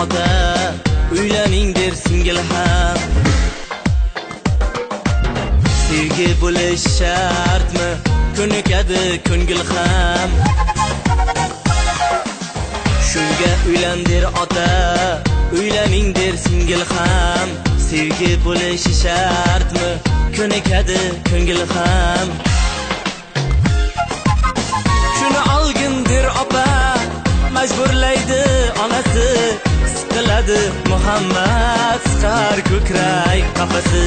ota, uylaning der singil ham. Sevgi bo'lish shartmi, ko'nikadi ko'ngil ham. Shunga uylan der ota, uylaning der singil ham. Sevgi bo'lish shartmi, ko'nikadi ko'ngil ham. Shuni olgin der opa, majburlaydi onasi. Siqiladi Muhammad siqar ko'krak qafasi.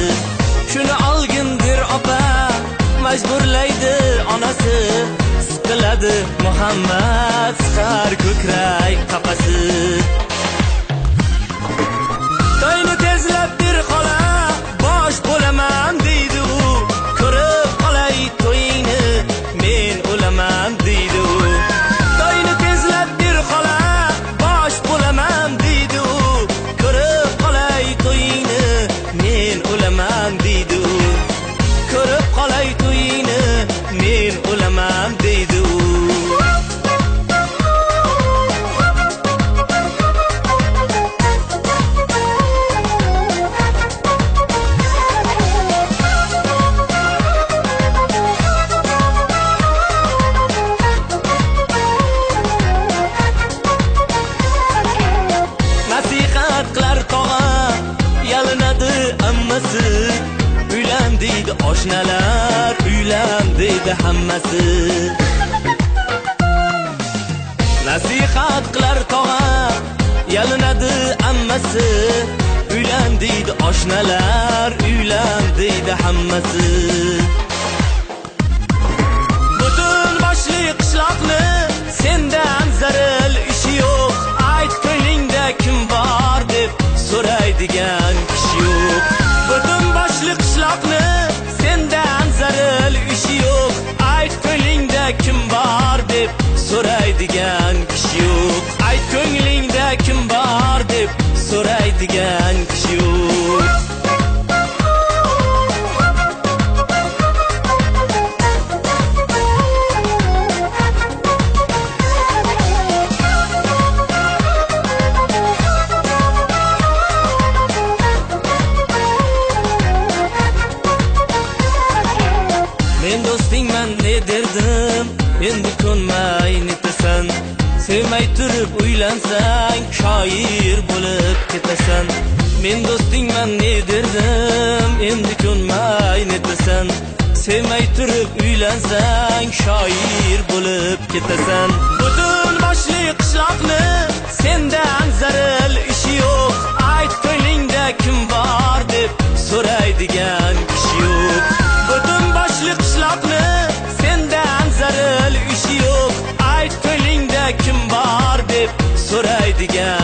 Shuni olgin der opa, majburlaydi onasi. Siqiladi Muhammad siqar ko'krak qafasi. To'yni tezlab der xola, bosh bo'laman deydi u. Ko'rib qolay to'yingni, men o'laman deydi u. To'yni tezlab der xola, bosh bo'laman deydi u. Ko'rib qolay to'yingni, men o'laman deydi u. Ko'rib qolay to'yingni, men o'laman deydi u. Uylan deydi oshnalar, uylan deydi hammasi. Nasihat qilar tog'a, yalinadi ammasi. Uylan deydi oshnalar, uylan deydi hammasi. Butun boshli qishloqni sendan zaril ishi yo'q. Ayt ko'nglingda kim bor deb so'raydigan kishi yo'q. Butun boshli qishloqni sendan zaril ishi yo'q. Ayt ko'nglingda kim bor deb so'raydigan kishi yo'q. Ayt ko'nglingda kim bor deb so'raydigan kishi yo'q. Men do'stingman ne derdim, endi ko'nmay netasan. Sevmay turib uylansang, shoir bo'lib ketasan. Men do'stingman ne derdim, endi ko'nmay netasan. Sevmay turib uylansang, shoir bo'lib ketasan. Butun boshli qishloqni sendan zaril ishi yo'q. Ayt ko'nglingda kim bor deb so'raydigan kishi yo'q. Butun boshli qishloqni sendan zaril ishi yo'q. Ayt ko'nglingda kim bor deb so'raydigan